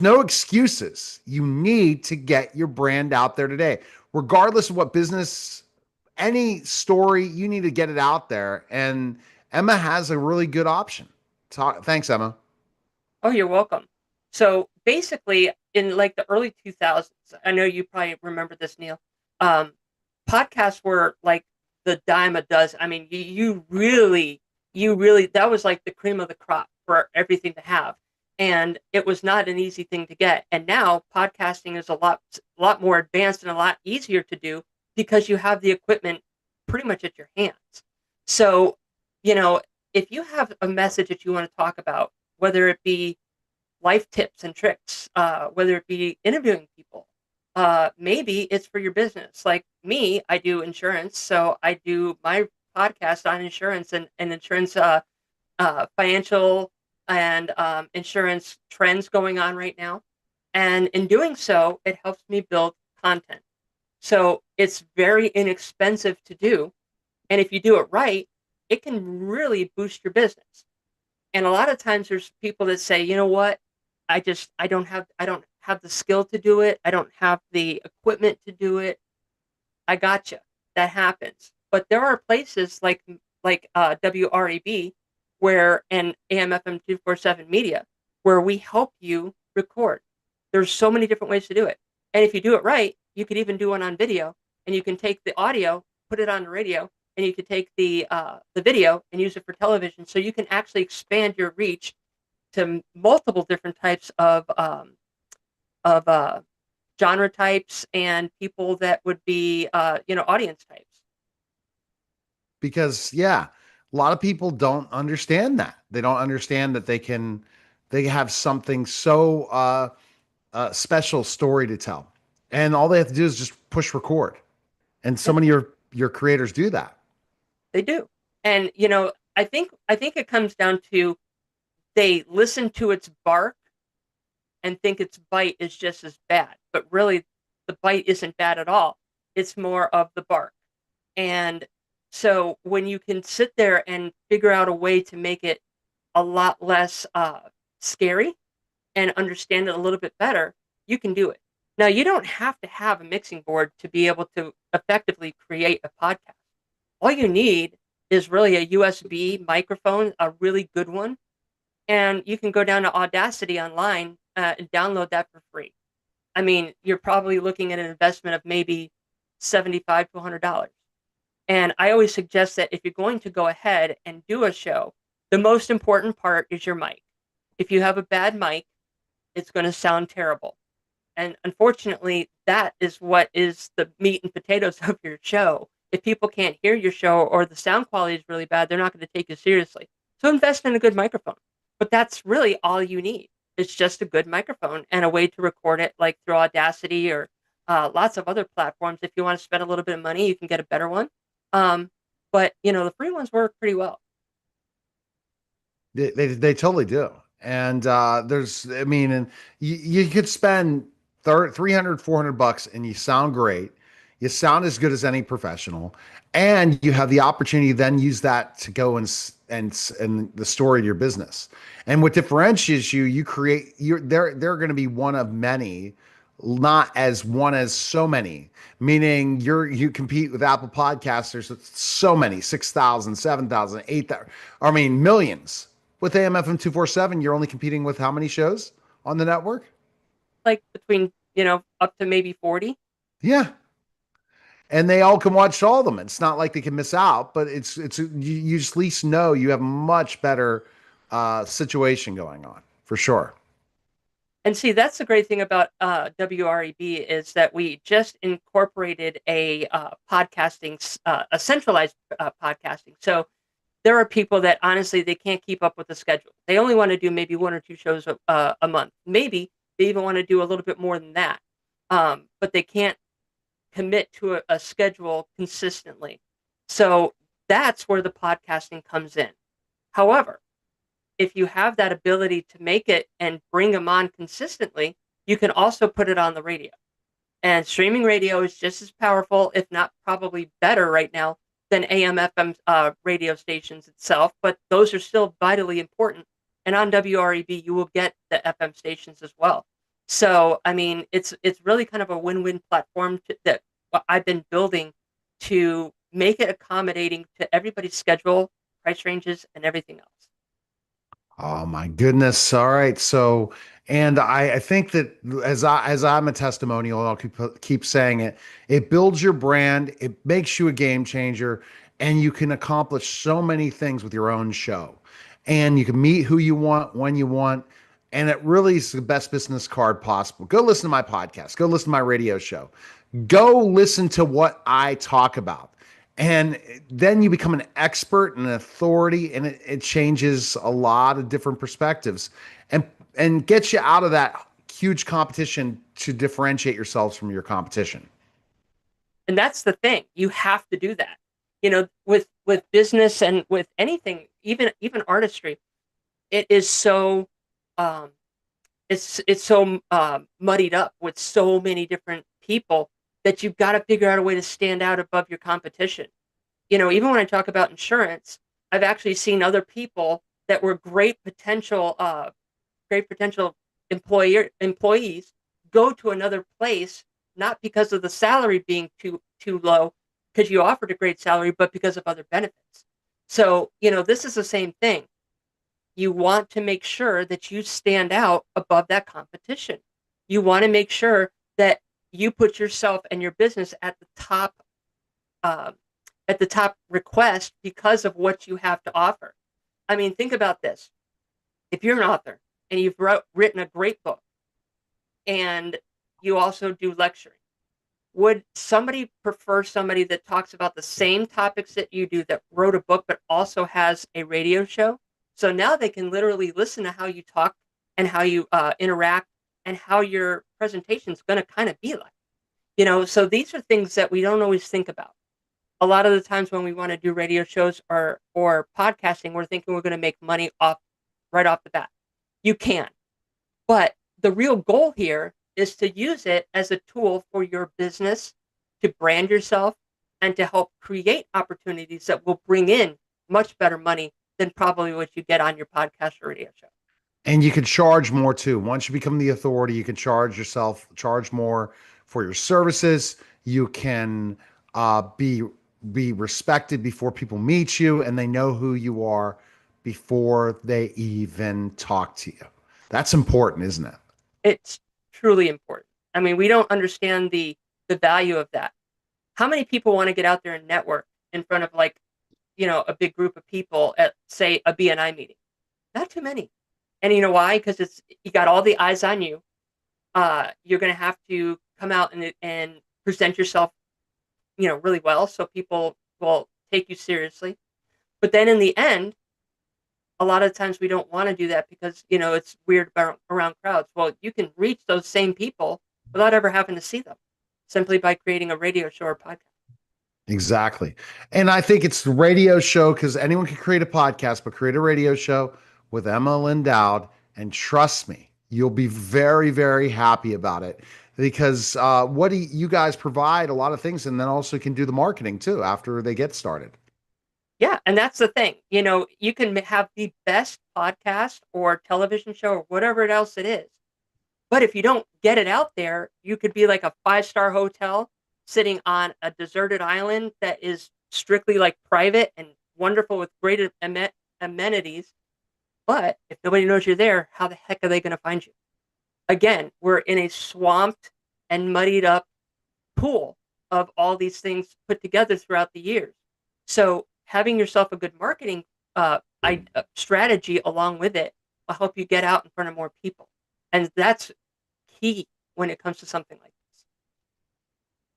No excuses. You need to get your brand out there today, regardless of what business, any story, you need to get it out there. And Emma has a really good option. Thanks, Emma. Oh, you're welcome. So basically, in like the early 2000s, I know you probably remember this, Neil. Um, Podcasts were like the dime a dozen. I mean, you really, that was like the cream of the crop for everything to have, and it was not an easy thing to get. And now podcasting is a lot more advanced and a lot easier to do because you have the equipment pretty much at your hands. So, you know, if you have a message that you want to talk about, whether it be life tips and tricks, whether it be interviewing people. Maybe it's for your business. Like me, I do insurance, so I do my podcast on insurance and insurance, financial and insurance trends going on right now. And in doing so, it helps me build content. So it's very inexpensive to do. And if you do it right, it can really boost your business. And a lot of times there's people that say, you know what, I don't have the skill to do it. I don't have the equipment to do it. I got you. That happens. But there are places like WREB where and AMFM 247 Media where we help you record. There's so many different ways to do it. And if you do it right, you could even do one on video, and you can take the audio, put it on the radio, and you could take the video and use it for television. So you can actually expand your reach to multiple different types of genre types and people that would be audience types. Because, yeah, a lot of people don't understand that. They don't understand that they have something so special story to tell. And all they have to do is just push record. And so Yeah, many of your creators do that. they do. And I think it comes down to they listen to its bark and think its bite is just as bad, but really the bite isn't bad at all. It's more of the bark. And so when you can sit there and figure out a way to make it a lot less scary and understand it a little bit better, you can do it. Now, you don't have to have a mixing board to be able to effectively create a podcast. All you need is really a USB microphone, a really good one, and you can go down to Audacity online and download that for free. I mean, you're probably looking at an investment of maybe 75 to $100. And I always suggest that if you're going to go ahead and do a show, the most important part is your mic. If you have a bad mic, it's going to sound terrible. And unfortunately, that is what is the meat and potatoes of your show. If people can't hear your show or the sound quality is really bad, they're not going to take you seriously. So invest in a good microphone. But that's really all you need. It's just a good microphone and a way to record it, like through Audacity or lots of other platforms. If you want to spend a little bit of money, you can get a better one. Um, but the free ones work pretty well. They totally do. And I mean, and you could spend 300, $400 and you sound great. You sound as good as any professional. And you have the opportunity to then use that to go and the story of your business. And what differentiates you, they're going to be one of many, not as one as so many, meaning you compete with Apple Podcasts. There's so many, 6,000, 7,000, 8,000, I mean, millions. With AMFM 247, you're only competing with how many shows on the network? Like between, up to maybe 40. Yeah. And they all can watch all of them. It's not like they can miss out, but you just at least know you have a much better situation going on for sure. And see, that's the great thing about WREB is that we just incorporated a centralized podcasting. So there are people that honestly they can't keep up with the schedule. They only want to do maybe one or two shows a month. Maybe they even want to do a little bit more than that, but they can't commit to a schedule consistently. So that's where the podcasting comes in. However, if you have that ability to make it and bring them on consistently, you can also put it on the radio. And streaming radio is just as powerful, if not probably better right now than AM FM radio stations itself, but those are still vitally important. And on WREB, you will get the FM stations as well. So, I mean, it's really kind of a win-win platform that I've been building to make it accommodating to everybody's schedule, price ranges, and everything else. Oh my goodness. All right. So, and I think that as I'm a testimonial, I'll keep saying it. It builds your brand. It makes you a game changer, and you can accomplish so many things with your own show. And you can meet who you want when you want, and it really is the best business card possible. Go listen to my podcast. Go listen to my radio show. Go listen to what I talk about. And then you become an expert and an authority, and it changes a lot of different perspectives and gets you out of that huge competition to differentiate yourselves from your competition. And that's the thing. You have to do that. With business and with anything, even artistry, it is so um it's so muddied up with so many different people that you've got to figure out a way to stand out above your competition. Even when I talk about insurance, I've actually seen other people that were great potential employees go to another place, not because of the salary being too low, because you offered a great salary, but because of other benefits. So, this is the same thing. You want to make sure that you stand out above that competition. You want to make sure that you put yourself and your business uh, at the top request because of what you have to offer. I mean, think about this. If you're an author and you've written a great book and you also do lecturing, would somebody prefer somebody that talks about the same topics that you do, that wrote a book but also has a radio show? So now they can literally listen to how you talk and how you interact and how your presentation is going to kind of be like. So these are things that we don't always think about. A lot of the times when we want to do radio shows or podcasting, we're thinking we're going to make money right off the bat. You can. But the real goal here is to use it as a tool for your business to brand yourself and to help create opportunities that will bring in much better money than probably what you get on your podcast or radio show. And you can charge more too. Once you become the authority, you can charge more for your services. You can be respected before people meet you, and they know who you are before they even talk to you. That's important, isn't it? It's truly important. I mean, we don't understand the value of that. How many people want to get out there and network in front of, like, a big group of people at, say, a BNI meeting? Not too many. And you know why? Because you got all the eyes on you. You're going to have to come out and present yourself, really well, so people will take you seriously. But then in the end, a lot of times we don't want to do that because, it's weird around crowds. Well, you can reach those same people without ever having to see them, simply by creating a radio show or podcast. Exactly. And I think it's the radio show because anyone can create a podcast, but create a radio show with Emma Lynn Dowd. And trust me, you'll be very, very happy about it because what do you guys provide a lot of things and then also can do the marketing too after they get started. Yeah, and that's the thing. You can have the best podcast or television show or whatever else it is. But if you don't get it out there, you could be like a five-star hotel sitting on a deserted island that is strictly like private and wonderful with great amenities. But if nobody knows you're there, how the heck are they going to find you? Again, we're in a swamped and muddied up pool of all these things put together throughout the years. So having yourself a good marketing strategy along with it will help you get out in front of more people. And that's key when it comes to something like this.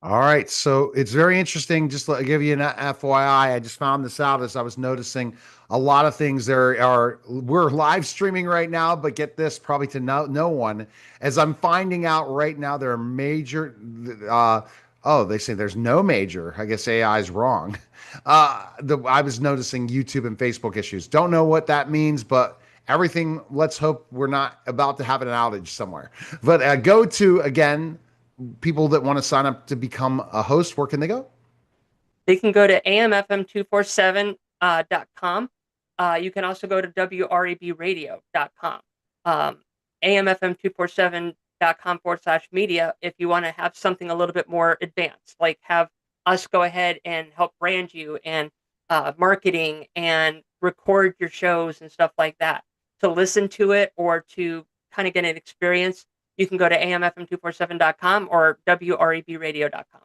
All right. So it's very interesting. Just to give you an FYI, I just found this out as I was noticing a lot of things we're live streaming right now, but get this, probably to no one. As I'm finding out right now, there are major, they say there's no major. I guess AI is wrong. I was noticing YouTube and Facebook issues. Don't know what that means, but everything, let's hope we're not about to have an outage somewhere. But go to, again, people that want to sign up to become a host, where can they go? They can go to amfm247.com. You can also go to wrebradio.com. AMFM247 amfm247.com/media if you want to have something a little bit more advanced, like have us go ahead and help brand you and marketing and record your shows and stuff like that. To listen to it or to kind of get an experience, you can go to amfm247.com or wrebradio.com.